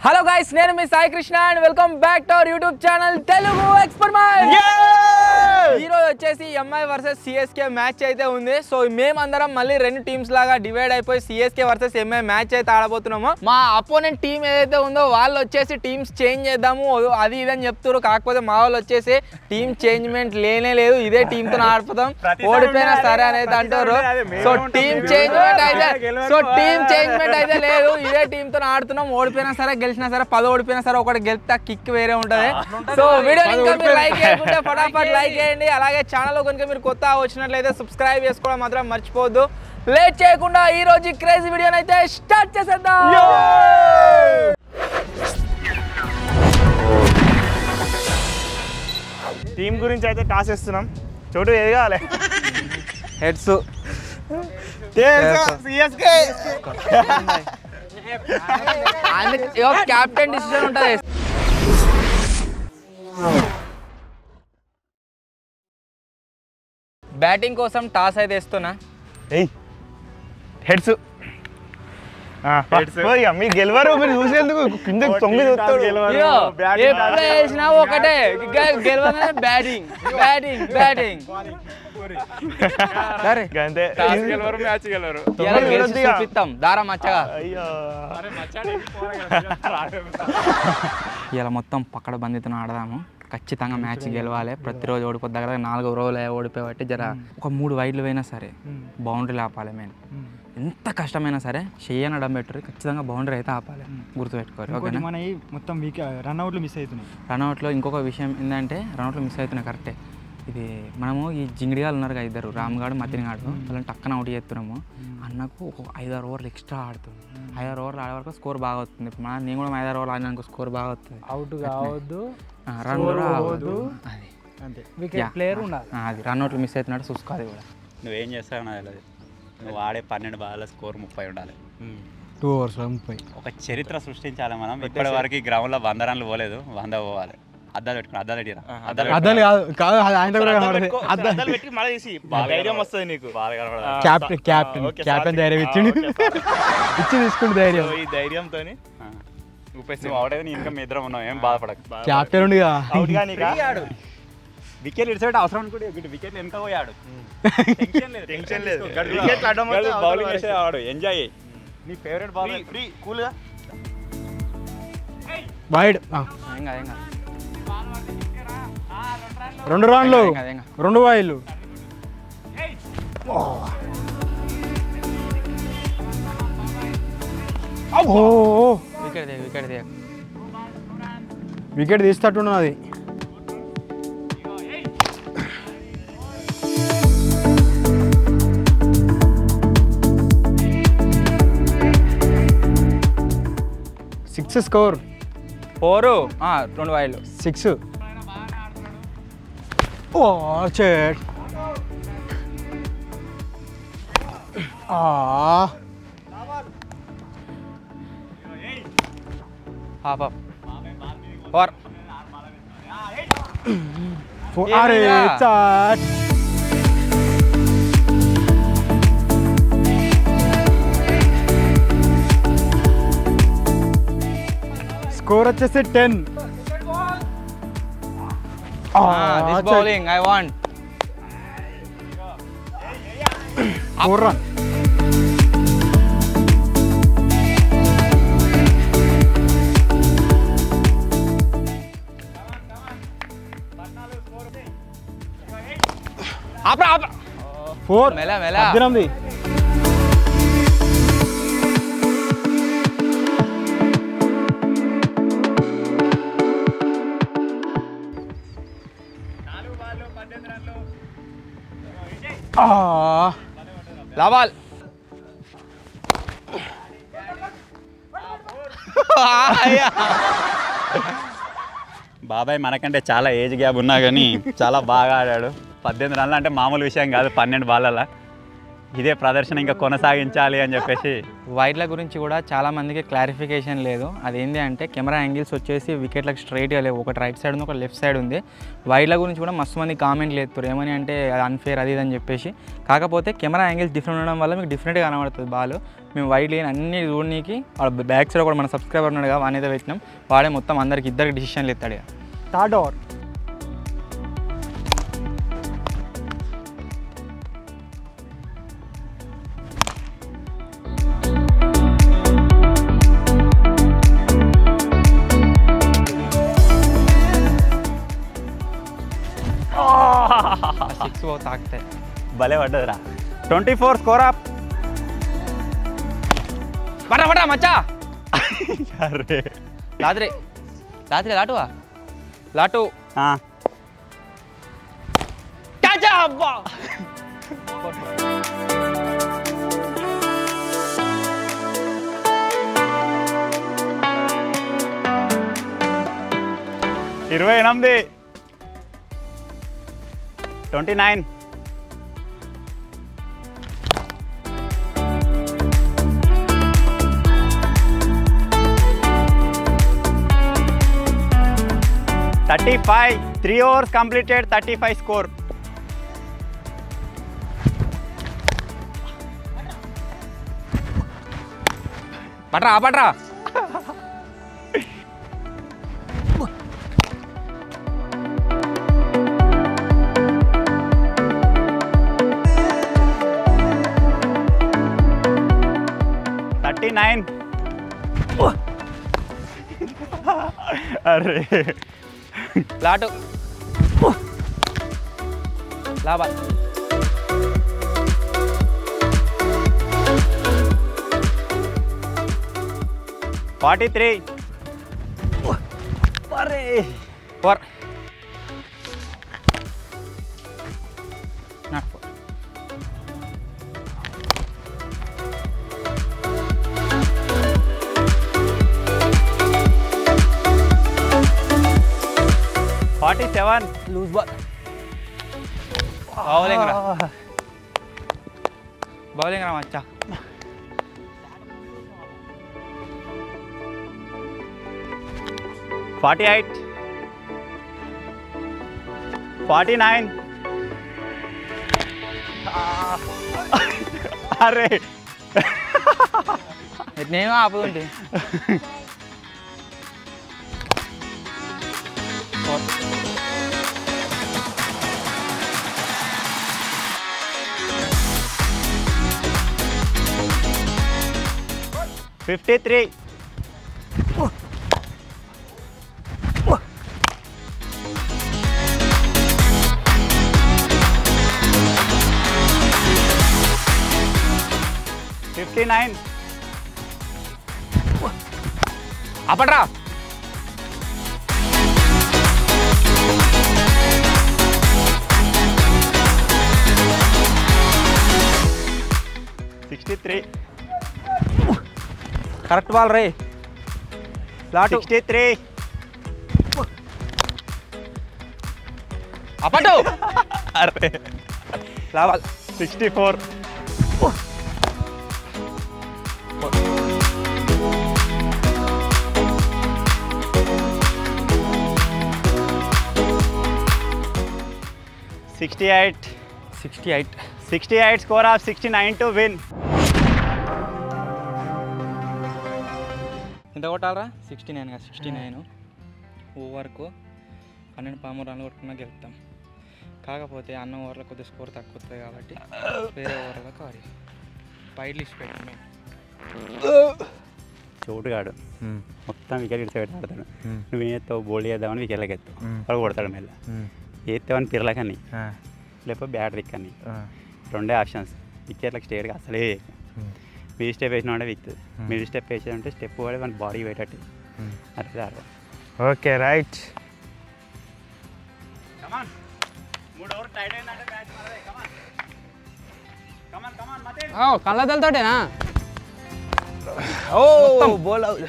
Hello guys, నేను మీ Sai Krishna and welcome back to our YouTube channel Telugu experiment. ఈ రోజు వచ్చేసి ఎంఐ వర్సెస్ సిఎస్కే మ్యాచ్ అయితే ఉంది. సో మేమందరం మళ్ళీ రెండు టీమ్స్ లాగా డివైడ్ అయిపోయి సిఎస్కే వర్సెస్ ఎంఐ మ్యాచ్ అయితే ఆడబోతున్నాము. మా అపోనెంట్ టీం ఏదైతే ఉందో వాళ్ళు వచ్చేసి టీమ్స్ చేంజ్ చేద్దాము అది ఇదని చెప్తారు. కాకపోతే మా వాళ్ళు వచ్చేసి టీమ్ చేంజ్మెంట్ లేనే లేదు, ఇదే టీంతో ఆడిపోతాం, ఓడిపోయినా సరే అనేది అంటారు. సో టీమ్ చేంజ్మెంట్ అయితే లేదు, ఇదే టీంతో ఆడుతున్నాం. ఓడిపోయినా సరే గెలిచినా సరే 10 ఓడిపోయినా సరే ఒకటి గెలిస్తే కిక్ వేరే ఉంటుంది. సో వీడియో ఇంకా మీరు లైక్ చేయకుంటే ఫటాఫట్ లైక్ చేయండి. అలాగే ఛానల్ కనుక మీరు కొత్త వచ్చినట్లయితే సబ్స్క్రైబ్ చేసుకోవడం మాత్రం మర్చిపోవద్దు. లేట్ చేయకుండా ఈ రోజు క్రేజీ వీడియోని అయితే స్టార్ట్ చేసేద్దాం. టీం గురించి అయితే టాస్ చేస్తున్నాం. చోటు ఏది కావాలి? హెడ్స్ క్యాప్టెన్ డిసిషన్ ఉంటుంది. బ్యాటింగ్ కోసం టాస్ అయితే వేస్తున్నా. హెడ్స్ మీరు గెలవరు, మీరు చూసేందుకు కింద 9 వేసినా ఒకటే గెలవగానే బ్యాటింగ్ బ్యాటింగ్ బ్యాటింగ్. సరే చూపిస్తాం దారా మచ్చగా. ఇలా మొత్తం పక్కడ బందితో ఆడదాము. ఖచ్చితంగా మ్యాచ్ గెలవాలి. ప్రతిరోజు ఓడిపోద్ది, దగ్గర 4 రోజులు ఓడిపోయి జర ఒక 3 వైడ్లు పోయినా సరే బౌండరీ ఆపాలి. మెయిన్ ఎంత కష్టమైనా సరే చెయ్యని అడం పెట్టరు, ఖచ్చితంగా బౌండరీ అయితే ఆపాలి, గుర్తుపెట్టుకోవాలి. ఓకేనా? మన మొత్తం రన్అవుట్లు మిస్ అవుతున్నాయి. రన్అవుట్లో ఇంకొక విషయం ఏంటంటే రన్అవుట్లో మిస్ అవుతున్నాయి కరెక్టే. ఇది మనము ఈ జింగిడిగాలు ఉన్నారు కదా, ఇద్దరు రామ్గాడు మతినిగాడు, వాళ్ళని టక్కన అవుట్ చేస్తున్నాము. అన్నకు ఒక 5-6 ఓవర్లు ఎక్స్ట్రా ఆడుతుంది. 5-6 ఓవర్లు ఆడే వరకు స్కోర్ బాగా వస్తుంది. ఇప్పుడు నేను కూడా 5-6 ఓవర్లు ఆడినాక స్కోర్ బాగా వస్తుంది. అవుట్ కావద్దు, రన్ కూడా అవ్వద్దు, అది అంతే. వికెట్ ప్లేయర్ ఉండాలి. అది రన్అవుట్లు మిస్ అవుతున్నాడు చూసుకోవాలి కూడా. నువ్వేం చేస్తావు నాకు నువ్వు ఆడే 12 బాల్ల స్కోర్ 30 ఉండాలి. 2 ఓవర్స్లో 30. ఒక చరిత్ర సృష్టించాలి మనం. ఇప్పటి వరకు గ్రౌండ్లో 100 రన్లు పోలేదు, 100 పోవాలి. అద్దాలు పెట్టుకుని అద్దాలు పెట్టిరా, అద్దాలు కాదు ఆయన కూడా అద్దాలు పెట్టి మళ్ళీ తీసి ధైర్యం వస్తుంది నీకు. క్యాప్టెన్ ధైర్యం ఇచ్చి తీసుకుంటే ధైర్యం. ఈ ధైర్యంతో నువ్వు ఆడేది ఇంకా మీ ఇద్దరం ఉన్నావు, ఏం బాధపడకు. క్యాప్టెన్ ఉండి వికెట్ ఇడిసేట అవసరం అనుకుంటే వికెట్ వెనక పోయాడు, టెన్షన్ లేదు. బౌలింగ్ చేసే ఆడు, ఎంజాయ్ చేయి. నీ ఫేవరెట్ బాల్ ఫ్రీ కూల్గా వైడ్. ఏం కాదు 2 రన్లు 2 వైడ్లు. వికెట్ తీస్తట్టున్నది. సిక్స్ స్కోర్ 4 2 వైడ్లు 6. ఓ చెట్ హాఫ్ ఆఫ్ 4. అరే చాట్. స్కోర్ వచ్చేసి 10. This bowling I want. 4 run. Apra 4 mela 18. లాబాల్ బాబాయ్ మనకంటే చాలా ఏజ్ గ్యాప్ ఉన్నా కానీ చాలా బాగా ఆడాడు. 18 రన్లు అంటే మామూలు విషయం కాదు 12 బాళ్ళ. ఇదే ప్రదర్శన ఇంకా కొనసాగించాలి అని చెప్పేసి. వైడ్ల గురించి కూడా చాలా మందికి క్లారిఫికేషన్ లేదు. అదేంటి అంటే కెమెరా యాంగిల్స్ వచ్చేసి వికెట్లకు స్ట్రైట్గా లేవు, ఒకటి రైట్ సైడ్ ఉంది, ఒక లెఫ్ట్ సైడ్ ఉంది. వైడ్ల గురించి కూడా మస్తు మంది కామెంట్లు ఎత్తురు, ఏమని అంటే అది అన్ఫేర్ అది ఇది అని చెప్పేసి. కాకపోతే కెమెరా యాంగిల్స్ డిఫరెంట్ ఉండడం వల్ల మీకు డిఫరెంట్గా కనబడుతుంది బాల్. మేము వైడ్ లేని అన్ని చూడనీకి బ్యాక్ సైడ్ కూడా మన సబ్స్క్రైబర్ ఉన్నాడు కదా అనేది పెట్టినాం, వాడే మొత్తం అందరికి ఇద్దరికి డిసిషన్లు ఎత్తాడు. Third over. సిక్స్ తాకుతాయి. భలే పడ్డదిరా. 24 స్కోర్ అప్. పట్ట మచ్చా. అరే రాత్రి లాటువా లాటు. అబ్బా 28. 29. 35. 3 overs completed. 35 score. పట్రా 39. అరే లాటు లాభా. 43. అరే four not four. 47. Loose ball. Bowling రా మచ్చా. 48. 49. అరే నేను ఆపుతుంటే. 53. 59. అప్పట్రా 63. కరెక్ట్ బాల్ రే. లాటు 63. అప్పటు అరే లాబాల్. 64. 68. 68 score of 69 to win. ఎంత కొట్టాలరా? 69 కదా. 69 ఓవర్కు 12-13 రన్లు కొట్టుకున్నా గెలుపుతాం. కాకపోతే అన్న ఓవర్లో కొద్దిగా స్కోర్ తక్కువ వస్తుంది కాబట్టి వేరే ఓవర్లో కావాలి. పైడ్లు ఇచ్చి పెట్టాను. చోటుగాడు మొత్తం వికెట్ ఇడిచి పెట్టి ఆడతాడు. నువ్వు ఏస్తావు బౌల్డ్ చేద్దామని వికెట్లకి ఎత్తావు, వాడు కొడతాడు మెల్ల. ఏస్తావని పిర్లకని లేకపోతే బ్యాటరీ కానీ, రెండే ఆప్షన్స్. వికెట్లకు స్ట్రేట్గా అసలే మీ స్టెప్ వేసినా అంటే విక్తుంది. మీరు స్టెప్ వేసేదంటే స్టెప్ పడి మన బాడీ పెట్టట్టు అట్లా ఆడతాం. Okay right. 3 ఓవర్స్ టైట్ అయిందంటే మ్యాచ్ మనదే. కమాన్ మతే. కళ్ళతోటేనా? ఓ బోల్ అవుట్.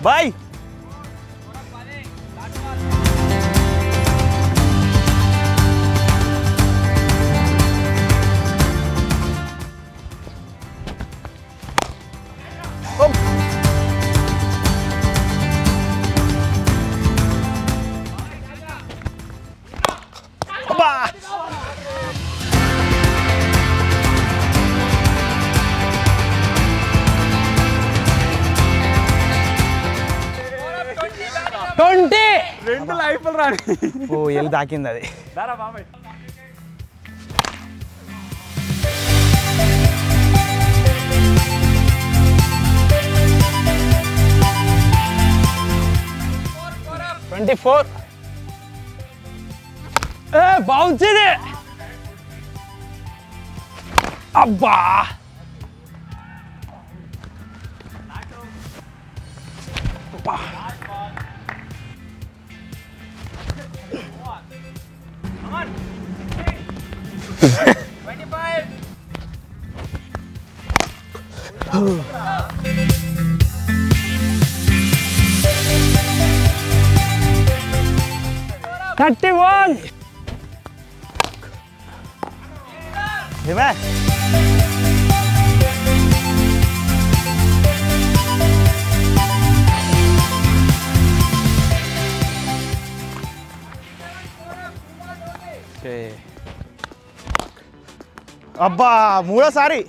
బాయ్. రెండు లైఫ్లు రాని ఓ ఎల్లు తాకింది అది. బాగుంది అబ్బా. ఏమే అబ్బా మూడోసారి.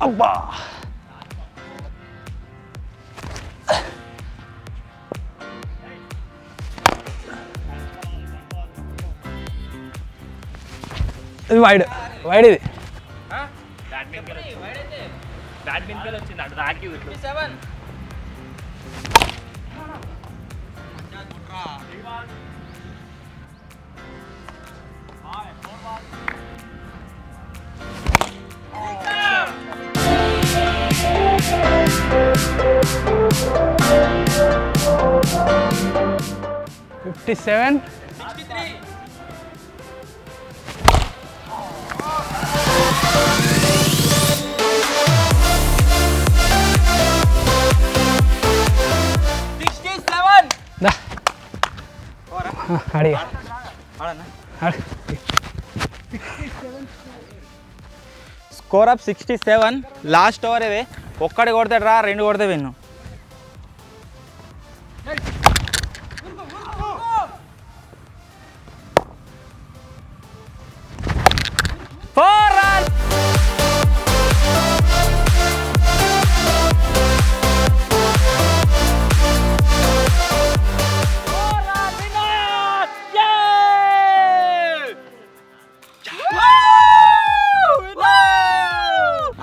అబ్బా. ఇది వైడ్ వైడ్ ఇది బ్యాడ్మింటన్ వచ్చింది అటు దాకి 57. 67. అడిగా స్కోర్ అప్ 67. లాస్ట్ ఓవర్ ఇది. ఒక్కటి కొడతాడు రా, రెండు కొడితే విన్ను.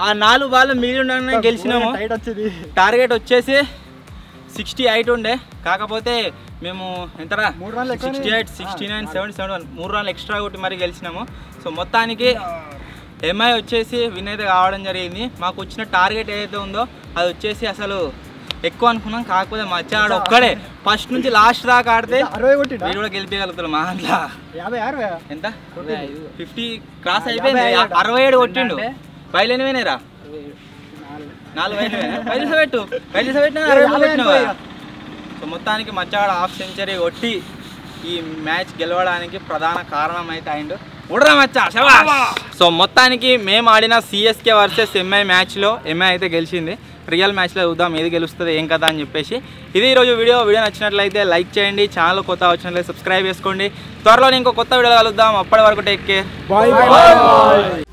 ఆ 4 బాల్ మిగిలి ఉండగానే గెలిచినాము. టైట్ వచ్చింది. టార్గెట్ వచ్చేసి 68 ఉండే, కాకపోతే మేము ఎంతరా 68, 69, 71 3 రన్లు ఎక్స్ట్రా కొట్టి మరి గెలిచినాము. సో మొత్తానికి ఎంఐ వచ్చేసి విన్ అయితే కావడం జరిగింది. మాకు వచ్చిన టార్గెట్ ఏదైతే ఉందో అది వచ్చేసి అసలు ఎక్కువ అనుకున్నాం, కాకపోతే మచ్చాడు ఒక్కడే ఫస్ట్ నుంచి లాస్ట్ దాకా ఆడితే 60 కొట్టిండా? మీరు కూడా గెలిపేయగలుగుతారు. మా దాంట్లో 50 ఎంత 50 క్రాస్ అయిపోయింది. 67 కొట్టిండు. బయలు పోయినాయిరా 4 బయలు పెట్టు పెట్టినా 60 పెట్టినావా? సో మొత్తానికి మచ్చాడు హాఫ్ సెంచరీ కొట్టి ఈ మ్యాచ్ గెలవడానికి ప్రధాన కారణం అయితే అయిండు. ఉడరా మచ్చా శభాష్. సో మొత్తానికి మేము ఆడిన సిఎస్కే వర్సెస్ ఎంఐ మ్యాచ్లో ఎంఐ అయితే గెలిచింది. రియల్ మ్యాచ్లో చూద్దాం ఏది గెలుస్తుంది ఏం కదా అని చెప్పేసి. ఇది ఈరోజు వీడియో నచ్చినట్లయితే లైక్ చేయండి, ఛానల్ కొత్త వచ్చినట్లయితే సబ్స్క్రైబ్ చేసుకోండి. త్వరలో ఇంకో కొత్త వీడియో కలుద్దాం. అప్పటి వరకు టేక్ కేర్, బాయ్ బాయ్.